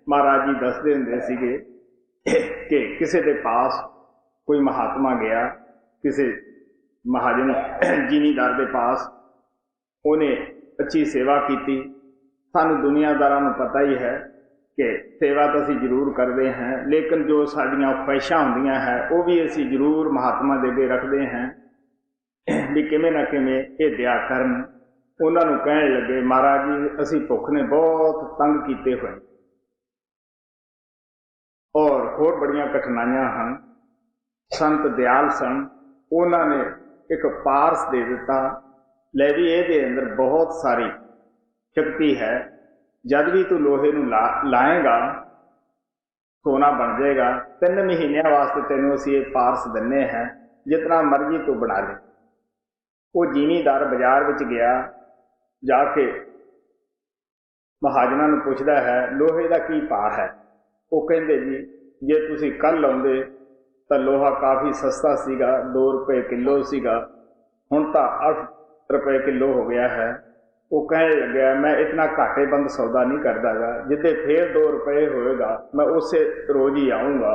महाराज जी दसदे हुंदे सीगे कि किसी के पास कोई महात्मा गया, किसी महाजन जिमीदार के पास, उन्हें अच्छी सेवा की। सानू दुनियादारां नूं पता ही है कि सेवा तो असीं जरूर करते हैं, लेकिन जो साडियां ख्वाहिशां हुंदियां है वो भी असीं जरूर महात्मा दे अगे रखते हैं भी किवें ना किवें ये दया करन। उन्हां नूं कहण लगे, महाराज जी असीं भुख ने बहुत तंग कीते हुए और होर बड़ियां कठिनाइयां हैं। संत दयाल सन, उन्होंने एक पारस दे दिता, ले भी ये अंदर बहुत सारी शक्ति है, जब भी तू लोहे नूं लाएगा सोना बन जाएगा। 3 महीनों वास्ते तेनों असीं ये पारस दिन्ने हैं, जितना मर्जी तू बना ले। वो जिमीदार बाजार विच गया, जाके महाजनां नूं पुछदा है लोहे का की भाव है। वो कहंदे जी जे तुसीं कल लाउंदे तो लोहा काफ़ी सस्ता सीगा, 2 रुपए किलो सीगा, हुण तां 8 रुपए किलो हो गया है। वो कहने लगे मैं इतना घाटे बंद सौदा नहीं करता गा, जिदे फिर 2 रुपए होएगा मैं उसे रोज ही आऊँगा।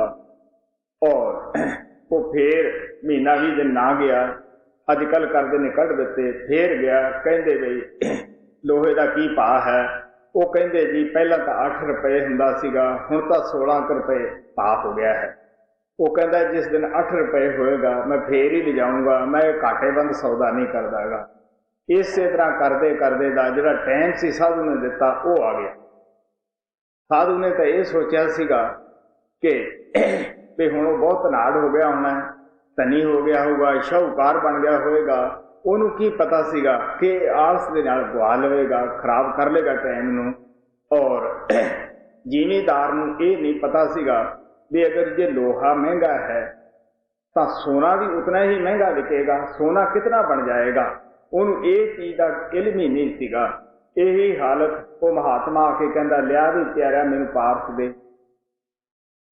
और वो फिर महीना 20 दिन ना गया, अजकल करदे ने कढ़ दिते, फिर गया, कहंदे बई लोहे का की भाव है। वो कहंदे जी पहला तो 8 रुपए हुंदा सीगा, हुण तां 16 रुपए भाव हो गया है। वो कहता जिस दिन 8 रुपए होएगा मैं फिर ही ले जाऊँगा, मैं घाटे बंद सौदा नहीं करता गा। इस तरह करते करते दा जिहड़ा टाइम सी साधु ने दिता वो आ गया। साधु ने तो यह सोचा सीगा कि भी हुण वो बहुत धनाड़ हो गया होना, धनी हो गया होगा, शाहूकार बन गया होएगा। उन्होंने की पता सीगा कि आलस दे नाल गवा लवेगा, खराब कर लेगा टाइम नूं। और जिमीदार नूं ये नहीं पता सीगा भी अगर जे लोहा महंगा है तो सोना भी उतना ही महंगा बिकेगा, सोना कितना बन जाएगा। उन्होंने ये चीज़ का इल्म ही नहीं सीगा। यही हालत वो महात्मा आके कहता लिया भी प्यारा मैनू पारस दे।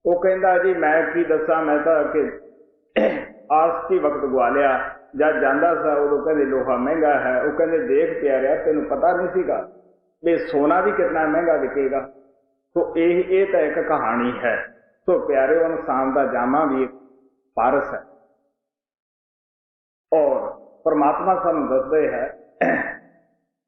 वो कहता जी मैं की दसा, मैं तो कि आलसी वक्त गवा लिया, जब जाता सा उदों कहते लोहा महंगा है। वो कहते देख प्यारा तेनों पता नहीं सीगा भी सोना भी कितना महंगा बिकेगा। तो ये तो एक कहानी है। तो प्यारे इंसान का जामा भी एक पारस है। और परमात्मा सानू दसदे है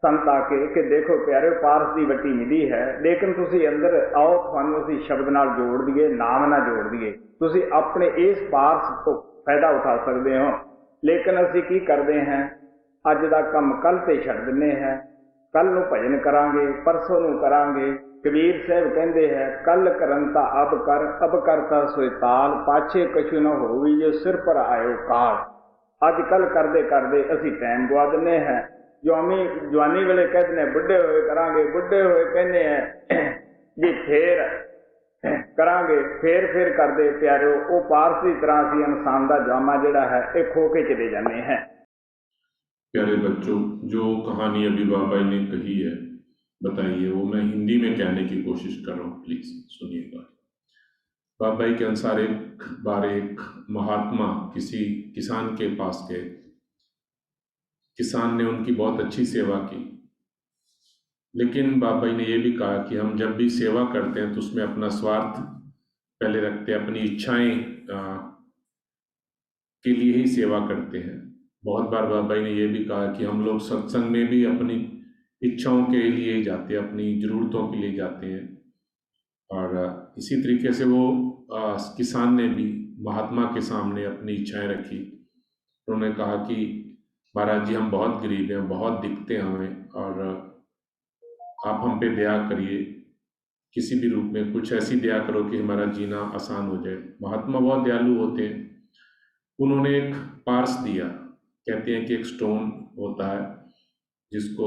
संत आके कि देखो प्यारे पारस की वट्टी मिली है, लेकिन तुसी अंदर आओ थानू असीं शब्द नाल जोड़ दिए, नाम ना जोड़ दिए। तुसी अपने इस पारस तो फायदा उठा सकते हो, लेकिन असीं की करते हैं अज दा कम कल ते छड्ड दिंदे हैं। कल नूं भजन करांगे, परसों नूं करांगे। कबीर साहब कहते हैं कल करन ता अब करता सोए ताल, पाछे कछु न होवी जो सिर पर आयो काल। अज कल करते करते असीं टाइम गवा दिंदे हैं। जवानी वेले कहते हैं बुढ़े होए करांगे, बुढ़े होए कहने हैं जी फिर करांगे, फिर करते प्यारे वो पारस की तरह असीं इंसान का जामा जिहड़ा है ये खो के चले जाते हैं। प्यारे बच्चों, जो कहानी अभी बाबा ने कही है बताइए, वो मैं हिंदी में कहने की कोशिश कर रहा हूँ, प्लीज सुनिएगा। बाबा के अनुसार एक बार एक महात्मा किसी किसान के पास गए। किसान ने उनकी बहुत अच्छी सेवा की, लेकिन बाबा ने यह भी कहा कि हम जब भी सेवा करते हैं तो उसमें अपना स्वार्थ पहले रखते हैं, अपनी इच्छाएं के लिए ही सेवा करते हैं। बहुत बार बाबा ने यह भी कहा कि हम लोग सत्संग में भी अपनी इच्छाओं के लिए ही जाते हैं, अपनी ज़रूरतों के लिए जाते हैं। और इसी तरीके से वो किसान ने भी महात्मा के सामने अपनी इच्छाएं रखी। उन्होंने कहा कि महाराज जी हम बहुत गरीब हैं, बहुत दिखते हैं हमें, और आप हम पे दया करिए, किसी भी रूप में कुछ ऐसी दया करो कि हमारा जीना आसान हो जाए। महात्मा बहुत दयालु होते हैं। उन्होंने एक पार्स दिया। कहते हैं कि एक स्टोन होता है जिसको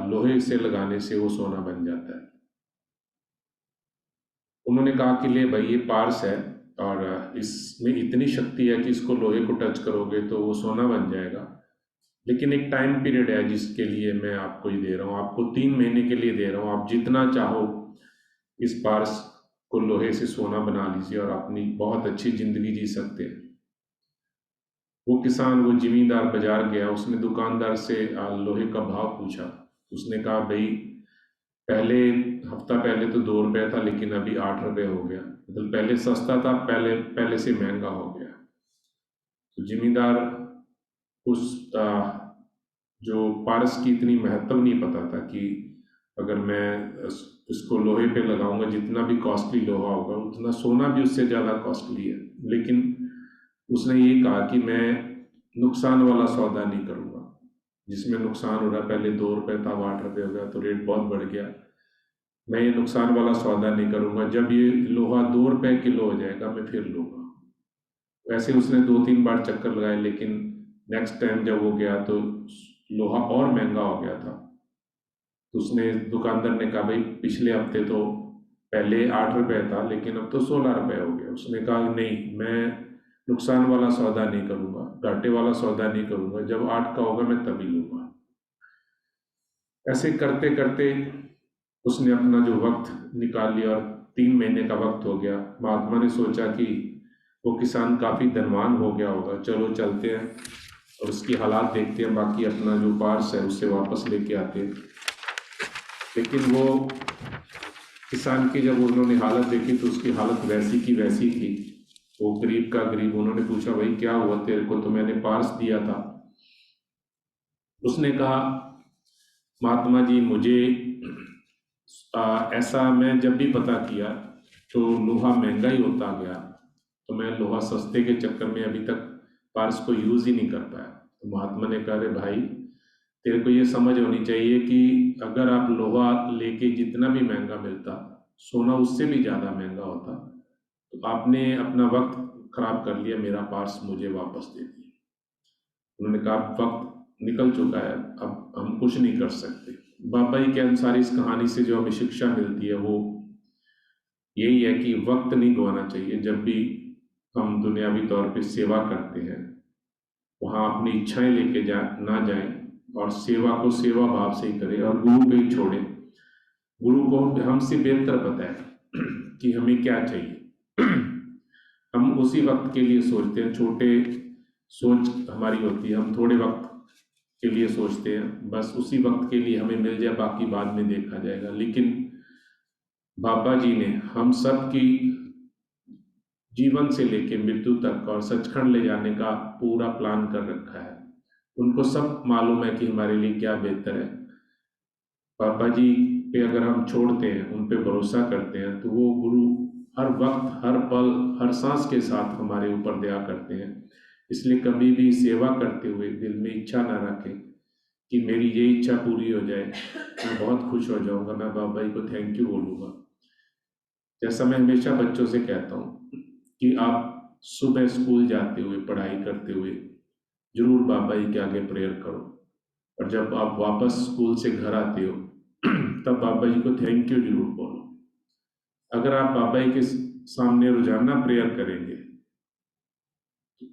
लोहे से लगाने से वो सोना बन जाता है। उन्होंने कहा कि ले भाई ये पार्स है और इसमें इतनी शक्ति है कि इसको लोहे को टच करोगे तो वो सोना बन जाएगा, लेकिन एक टाइम पीरियड है जिसके लिए मैं आपको ये दे रहा हूँ, आपको 3 महीने के लिए दे रहा हूँ। आप जितना चाहो इस पार्स को लोहे से सोना बना लीजिए और अपनी बहुत अच्छी जिंदगी जी सकते हैं। वो किसान, वो जिमीदार बाजार गया, उसने दुकानदार से लोहे का भाव पूछा। उसने कहा भाई पहले हफ्ता पहले तो 2 रुपये था, लेकिन अभी 8 रुपये हो गया। मतलब पहले सस्ता था, पहले से महंगा हो गया। तो जिमीदार उस जो पारस की इतनी महत्व नहीं पता था कि अगर मैं इसको लोहे पे लगाऊंगा, जितना भी कॉस्टली लोहा होगा उतना सोना भी उससे ज़्यादा कॉस्टली है। लेकिन उसने ये कहा कि मैं नुकसान वाला सौदा नहीं करूंगा, जिसमें नुकसान हो रहा है। पहले 2 रुपये था, अब 8 रुपये हो गया, तो रेट बहुत बढ़ गया। मैं ये नुकसान वाला सौदा नहीं करूंगा, जब ये लोहा 2 रुपये किलो हो जाएगा मैं फिर लूंगा। वैसे उसने 2-3 बार चक्कर लगाए, लेकिन नेक्स्ट टाइम जब वो गया तो लोहा और महंगा हो गया था। तो उसने दुकानदार ने कहा, भाई पिछले हफ्ते तो पहले 8 रुपये था, लेकिन अब तो 16 रुपये हो गया। उसने कहा नहीं, मैं नुकसान वाला सौदा नहीं करूंगा, घाटे वाला सौदा नहीं करूंगा, जब 8 का होगा मैं तभी लूंगा। ऐसे करते करते उसने अपना जो वक्त निकाल लिया, और 3 महीने का वक्त हो गया। महात्मा ने सोचा कि वो किसान काफी धनवान हो गया होगा, चलो चलते हैं और उसकी हालात देखते हैं, बाकी अपना जो पार्स है उससे वापस लेके आते हैं। लेकिन वो किसान की जब उन्होंने हालत देखी तो उसकी हालत वैसी की वैसी थी। वो गरीब का गरीब। उन्होंने पूछा, भाई क्या हुआ तेरे को, तो मैंने पार्स दिया था। उसने कहा, महात्मा जी मुझे ऐसा मैं जब भी पता किया तो लोहा महंगा ही होता गया, तो मैं लोहा सस्ते के चक्कर में अभी तक पार्स को यूज ही नहीं कर पाया। तो महात्मा ने कहा, अरे भाई तेरे को ये समझ होनी चाहिए कि अगर आप लोहा लेके जितना भी महंगा मिलता, सोना उससे भी ज़्यादा महंगा होता, तो आपने अपना वक्त खराब कर लिया, मेरा पार्स मुझे वापस दे दिया। उन्होंने कहा, वक्त निकल चुका है, अब हम कुछ नहीं कर सकते। बाबा जी के अनुसार इस कहानी से जो हमें शिक्षा मिलती है वो यही है कि वक्त नहीं गंवाना चाहिए। जब भी हम दुनियावी तौर पे सेवा करते हैं, वहाँ अपनी इच्छाएं लेके ना जाएं, और सेवा को सेवा भाव से ही करें, और गुरु पे ही छोड़ें। गुरु को हमसे बेहतर पता है कि हमें क्या चाहिए। हम उसी वक्त के लिए सोचते हैं, छोटे सोच हमारी होती है, हम थोड़े वक्त के लिए सोचते हैं, बस उसी वक्त के लिए हमें मिल जाए, बाकी बाद में देखा जाएगा। लेकिन बाबा जी ने हम सब की जीवन से लेके मृत्यु तक और सचखंड ले जाने का पूरा प्लान कर रखा है। उनको सब मालूम है कि हमारे लिए क्या बेहतर है। बाबा जी पे अगर हम छोड़ते हैं, उन पे भरोसा करते हैं, तो वो गुरु हर वक्त, हर पल, हर सांस के साथ हमारे ऊपर दया करते हैं। इसलिए कभी भी सेवा करते हुए दिल में इच्छा ना रखें कि मेरी ये इच्छा पूरी हो जाए, मैं बहुत खुश हो जाऊंगा, मैं बाबा जी को थैंक यू बोलूँगा। जैसा मैं हमेशा बच्चों से कहता हूँ कि आप सुबह स्कूल जाते हुए, पढ़ाई करते हुए जरूर बाबा जी के आगे प्रेयर करो, और जब आप वापस स्कूल से घर आते हो तब बाबा जी को थैंक यू जरूर बोलो। अगर आप बाबा जी के सामने रोजाना प्रेयर करेंगे,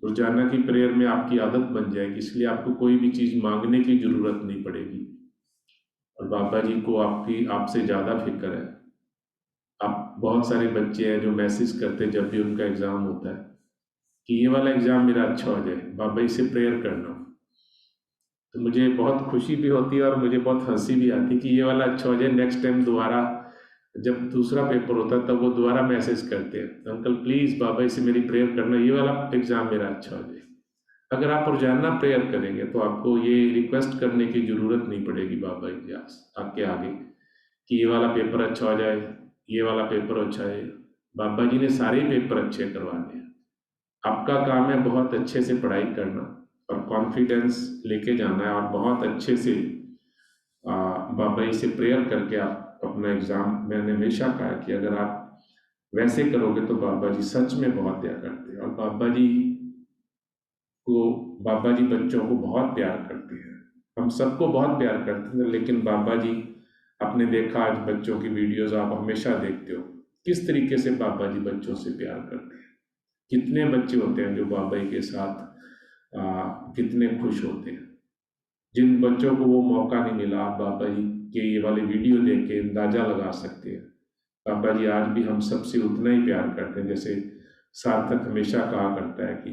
रोजाना की प्रेयर में आपकी आदत बन जाएगी, इसलिए आपको कोई भी चीज मांगने की जरूरत नहीं पड़ेगी। और बाबा जी को आपसे ज्यादा फिक्र है। आप बहुत सारे बच्चे हैं जो मैसेज करते हैं जब भी उनका एग्जाम होता है कि ये वाला एग्जाम मेरा अच्छा हो जाए, बाबा जी से प्रेयर करना। तो मुझे बहुत खुशी भी होती है और मुझे बहुत हंसी भी आती है कि ये वाला अच्छा हो जाए, नेक्स्ट टाइम दोबारा जब दूसरा पेपर होता है तब वो दोबारा मैसेज करते हैं, अंकल प्लीज बाबा जी से मेरी प्रेयर करना, ये वाला एग्जाम मेरा अच्छा हो जाए। अगर आप रोजाना प्रेयर करेंगे तो आपको ये रिक्वेस्ट करने की जरूरत नहीं पड़ेगी बाबा जी के आपके आगे कि ये वाला पेपर अच्छा हो जाए, ये वाला पेपर अच्छा है। बाबा जी ने सारे पेपर अच्छे करवाने हैं। आपका काम है बहुत अच्छे से पढ़ाई करना और कॉन्फिडेंस लेके जाना है, और बहुत अच्छे से बाबा जी से प्रेयर करके आप अपना एग्जाम, मैंने हमेशा कहा कि अगर आप वैसे करोगे तो बाबा जी सच में बहुत दया करते हैं। और बाबा जी बच्चों को बहुत प्यार करते हैं, हम सबको बहुत प्यार करते हैं, लेकिन बाबा जी, आपने देखा आज बच्चों की वीडियोस आप हमेशा देखते हो किस तरीके से बाबा जी बच्चों से प्यार करते हैं। कितने बच्चे होते हैं जो बाबा जी के साथ कितने खुश होते हैं। जिन बच्चों को वो मौका नहीं मिला, आप बाबा जी के ये वाले वीडियो देख के अंदाजा लगा सकते हैं। बाबा जी आज भी हम सबसे उतना ही प्यार करते हैं, जैसे सार्थक हमेशा कहा करता है कि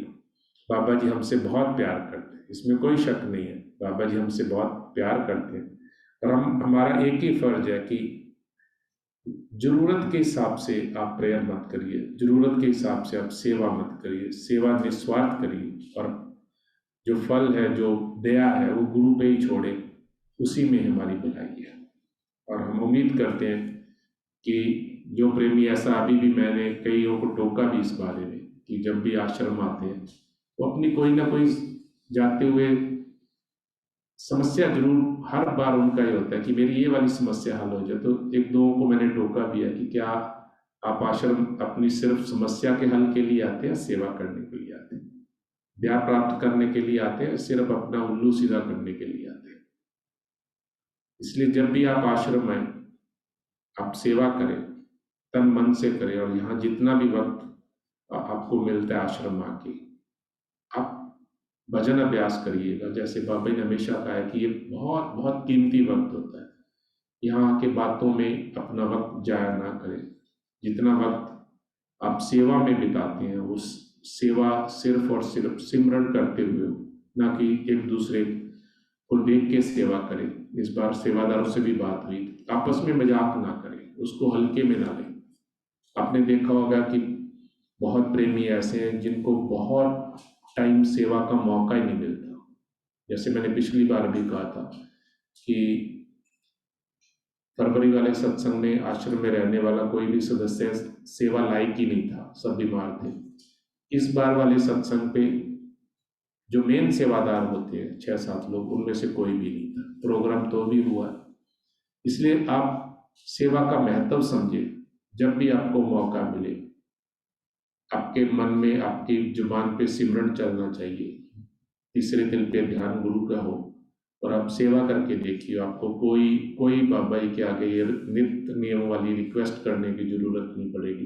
बाबा जी हमसे बहुत प्यार करते हैं, इसमें कोई शक नहीं है। बाबा जी हमसे बहुत प्यार करते हैं, और हमारा एक ही फर्ज है कि जरूरत के हिसाब से आप प्रेयर मत करिए, जरूरत के हिसाब से आप सेवा मत करिए, सेवा निस्वार्थ करिए, और जो फल है, जो दया है, वो गुरु पे ही छोड़े, उसी में हमारी भलाई है। और हम उम्मीद करते हैं कि जो प्रेमी, ऐसा अभी भी मैंने कईयों को टोका भी इस बारे में कि जब भी आश्रम आते हैं वो अपनी कोई ना कोई जाते हुए समस्या जरूर, हर बार उनका ही होता है कि मेरी ये वाली समस्या हल हो जाए। तो एक दो को मैंने टोका भी है कि क्या आप आश्रम अपनी सिर्फ समस्या के हल के लिए आते हैं, सेवा करने के लिए आते हैं, ब्याह प्राप्त करने के लिए आते हैं, सिर्फ अपना उल्लू सीधा करने के लिए आते हैं? इसलिए जब भी आप आश्रम आए, आप सेवा करें, तन मन से करें, और यहाँ जितना भी वक्त आपको मिलता है आश्रम आके, आप भजन अभ्यास करिएगा। जैसे बाबा ने हमेशा कहा है कि ये बहुत बहुत कीमती वक्त होता है, यहाँ आके बातों में अपना वक्त जाया ना करें। जितना वक्त आप सेवा में बिताते हैं, उस सेवा सिर्फ और सिर्फ सिमरन करते हुए, ना कि एक दूसरे को देख के सेवा करें। इस बार सेवादारों से भी बात हुई, आपस में मजाक ना करें, उसको हल्के में ना लें। आपने देखा होगा कि बहुत प्रेमी ऐसे हैं जिनको बहुत टाइम सेवा का मौका ही नहीं मिलता। जैसे मैंने पिछली बार भी कहा था कि फरवरी वाले सत्संग में आश्रम में रहने वाला कोई भी सदस्य सेवा लायक ही नहीं था, सब बीमार थे। इस बार वाले सत्संग पे जो मेन सेवादार होते हैं 6-7 लोग, उनमें से कोई भी नहीं था। प्रोग्राम तो भी हुआ, इसलिए आप सेवा का महत्व समझे। जब भी आपको मौका मिले, आपके मन में, आपकी जुबान पे सिमरन चलना चाहिए, तीसरे दिल पे ध्यान गुरु का हो, और आप सेवा करके देखिए। आपको कोई कोई बाबा जी के आगे ये नित्य नियम वाली रिक्वेस्ट करने की जरूरत नहीं पड़ेगी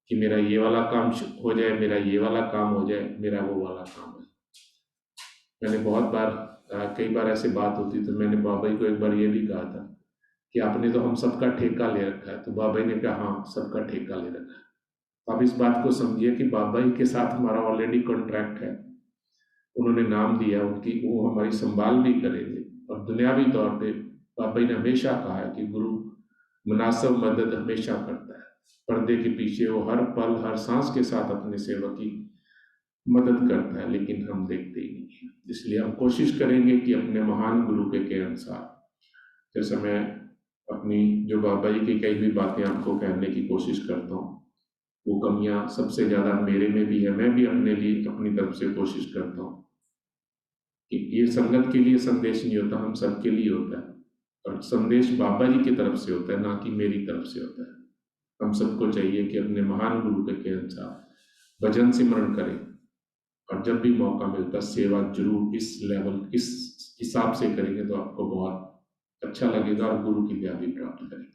कि मेरा ये वाला काम हो जाए, मेरा ये वाला काम हो जाए, मेरा वो वाला काम हो जाए। मैंने बहुत बार, कई बार ऐसे बात होती, तो मैंने बाबा जी को एक बार ये भी कहा था कि आपने तो हम सबका ठेका ले रखा है। तो बाबा जी ने कहा, हाँ, सबका ठेका ले रखा है। आप इस बात को समझिए कि बाबा जी के साथ हमारा ऑलरेडी कॉन्ट्रैक्ट है, उन्होंने नाम दिया, उनकी वो हमारी संभाल भी करेंगे। और दुनियावी तौर पे बाबा जी ने हमेशा कहा है कि गुरु मुनासिब मदद हमेशा करता है, पर्दे के पीछे वो हर पल, हर सांस के साथ अपने सेवक की मदद करता है, लेकिन हम देखते ही नहीं है। इसलिए हम कोशिश करेंगे कि अपने महान गुरु के अनुसार, जैसे मैं अपनी जो बाबा जी की कई भी बातें आपको कहने की कोशिश करता हूँ, वो कमियां सबसे ज़्यादा मेरे में भी है। मैं भी अपने लिए अपनी तरफ से कोशिश करता हूँ कि ये संगत के लिए संदेश नहीं होता, हम सबके लिए होता है, और संदेश बाबा जी की तरफ से होता है, ना कि मेरी तरफ से होता है। हम सबको चाहिए कि अपने महान गुरु के अनुसार भजन सिमरन करें, और जब भी मौका मिलता सेवा जरूर इस लेवल, इस हिसाब से करेंगे तो आपको बहुत अच्छा लगेगा, और गुरु की दया भी प्राप्त करेंगे।